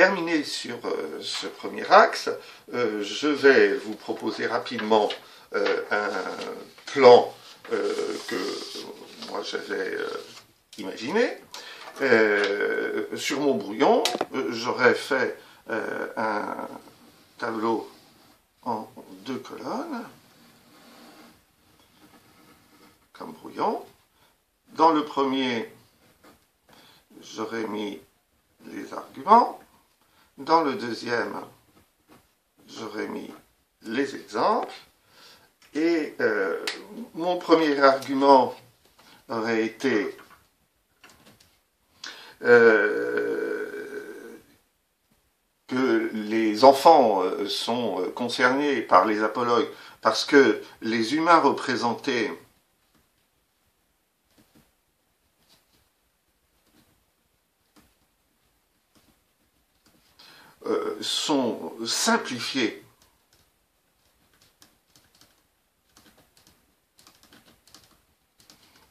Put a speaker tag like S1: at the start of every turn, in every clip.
S1: terminer sur ce premier axe, je vais vous proposer rapidement un plan que moi j'avais imaginé. Sur mon brouillon, j'aurais fait un tableau en 2 colonnes, comme brouillon. Dans le premier, j'aurais mis les arguments. Dans le deuxième, j'aurais mis les exemples. Et mon premier argument aurait été que les enfants sont concernés par les apologues parce que les humains représentés sont simplifiés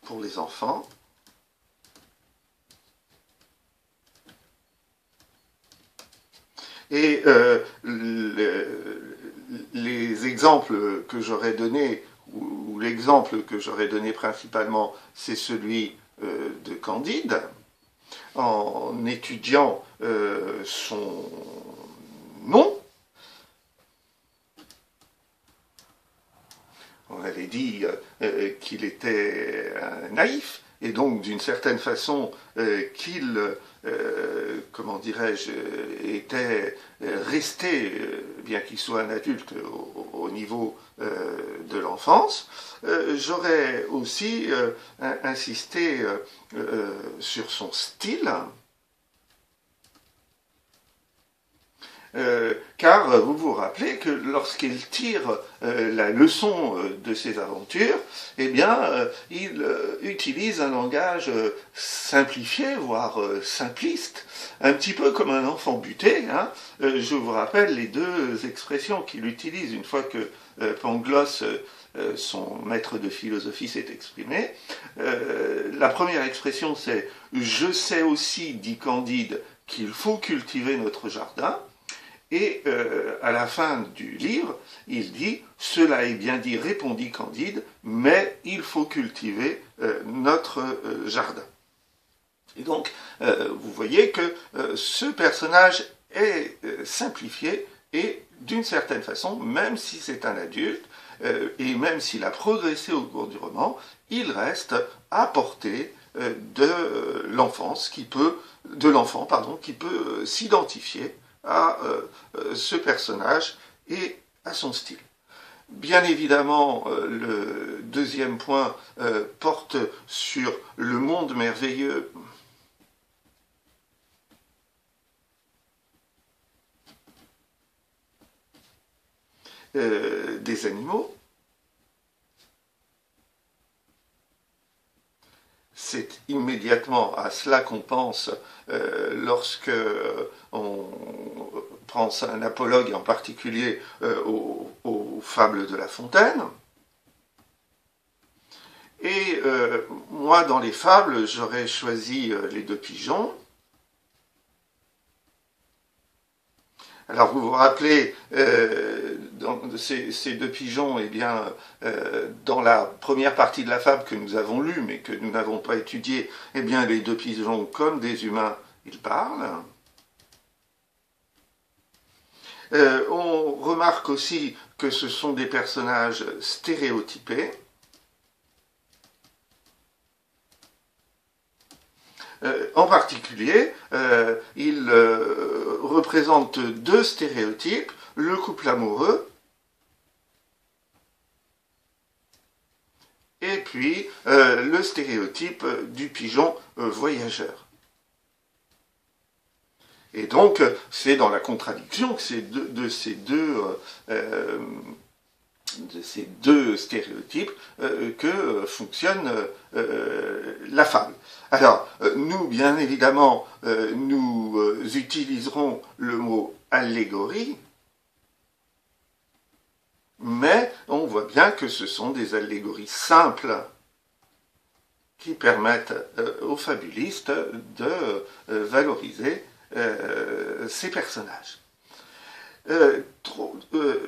S1: pour les enfants. Et les exemples que j'aurais donnés, ou l'exemple que j'aurais donné principalement, c'est celui de Candide, en étudiant son nom. On avait dit qu'il était naïf, et donc d'une certaine façon qu'il, comment dirais-je, était resté, bien qu'il soit un adulte, au niveau de l'enfance. J'aurais aussi insisté sur son style, car vous vous rappelez que lorsqu'il tire la leçon de ses aventures, eh bien, il utilise un langage simplifié, voire simpliste, un petit peu comme un enfant buté. Hein. Je vous rappelle les 2 expressions qu'il utilise une fois que Pangloss, son maître de philosophie, s'est exprimé. La première expression, c'est « Je sais aussi, dit Candide, qu'il faut cultiver notre jardin ». Et à la fin du livre, il dit « Cela est bien dit, répondit Candide, mais il faut cultiver notre jardin ». Et donc, vous voyez que ce personnage est simplifié et d'une certaine façon, même si c'est un adulte, et même s'il a progressé au cours du roman, il reste à portée de l'enfance qui peut s'identifier à ce personnage et à son style. Bien évidemment, le deuxième point porte sur le monde merveilleux des animaux. C'est immédiatement à cela qu'on pense lorsque on pense à un apologue, et en particulier aux fables de La Fontaine. Et moi, dans les fables, j'aurais choisi les 2 pigeons. Alors, vous vous rappelez, ces 2 pigeons, eh bien, dans la première partie de la fable que nous avons lue, mais que nous n'avons pas étudiée, eh bien, les 2 pigeons, comme des humains, ils parlent. On remarque aussi que ce sont des personnages stéréotypés. En particulier, il représente 2 stéréotypes, le couple amoureux et puis le stéréotype du pigeon voyageur. Et donc, c'est dans la contradiction de ces deux stéréotypes que fonctionne la fable. Alors, nous, bien évidemment, nous utiliserons le mot allégorie, mais on voit bien que ce sont des allégories simples qui permettent aux fabulistes de valoriser ces personnages.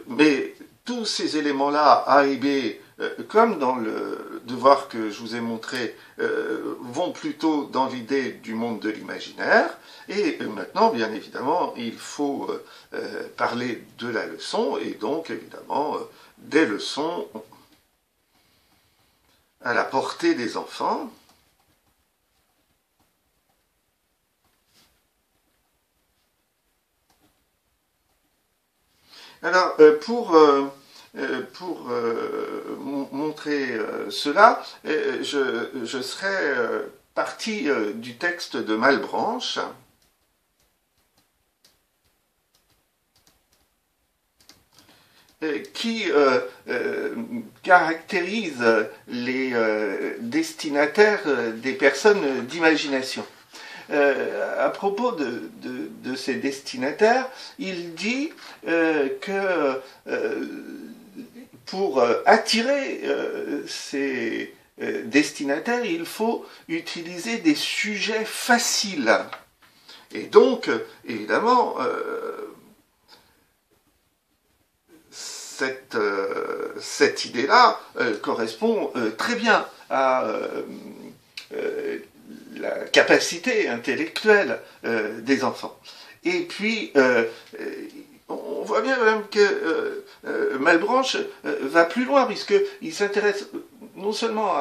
S1: Mais tous ces éléments-là, A et B, comme dans le devoir que je vous ai montré, vont plutôt dans l'idée du monde de l'imaginaire. Et maintenant, bien évidemment, il faut parler de la leçon, et donc évidemment des leçons à la portée des enfants. Alors, pour montrer cela, je serais parti du texte de Malebranche, qui caractérise les destinataires des personnes d'imagination. À propos de ces destinataires, il dit que pour attirer ces destinataires, il faut utiliser des sujets faciles. Et donc, évidemment, cette idée-là correspond très bien à la capacité intellectuelle des enfants. Et puis, on voit bien même que Malebranche va plus loin, puisqu'il s'intéresse non seulement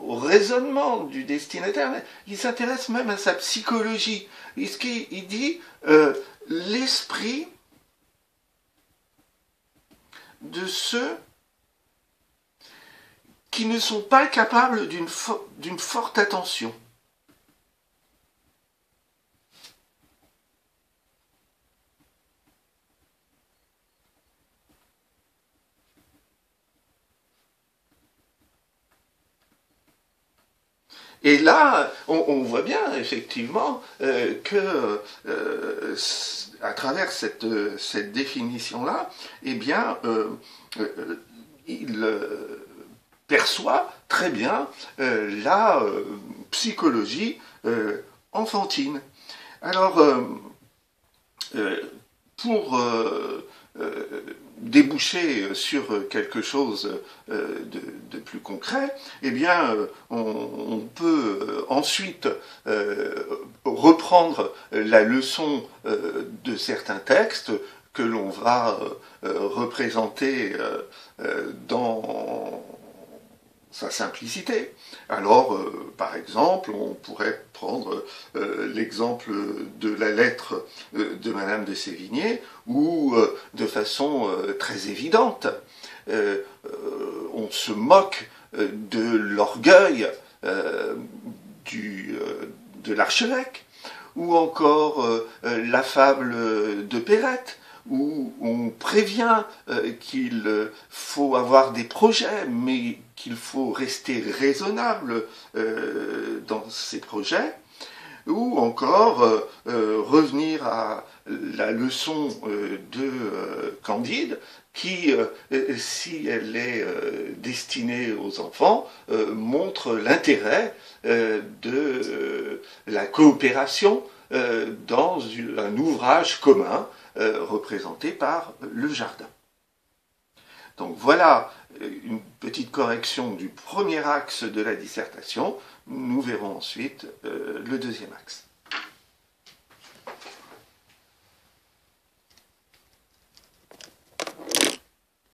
S1: au raisonnement du destinataire, mais il s'intéresse même à sa psychologie. Il dit l'esprit de ceux qui ne sont pas capables d'une forte attention. Et là, on voit bien effectivement que à travers cette définition-là, eh bien, il perçoit très bien la psychologie enfantine. Alors, pour déboucher sur quelque chose de plus concret, eh bien, on peut ensuite reprendre la leçon de certains textes que l'on va représenter dans sa simplicité. Alors, par exemple, on pourrait prendre l'exemple de la lettre de Madame de Sévigné, où, de façon très évidente, on se moque de l'orgueil de l'archevêque, ou encore la fable de Perrette, où on prévient qu'il faut avoir des projets, mais qu'il faut rester raisonnable dans ces projets, ou encore revenir à la leçon de Candide, qui, si elle est destinée aux enfants, montre l'intérêt de la coopération dans un ouvrage commun représenté par le jardin. Donc voilà une petite correction du premier axe de la dissertation. Nous verrons ensuite le deuxième axe.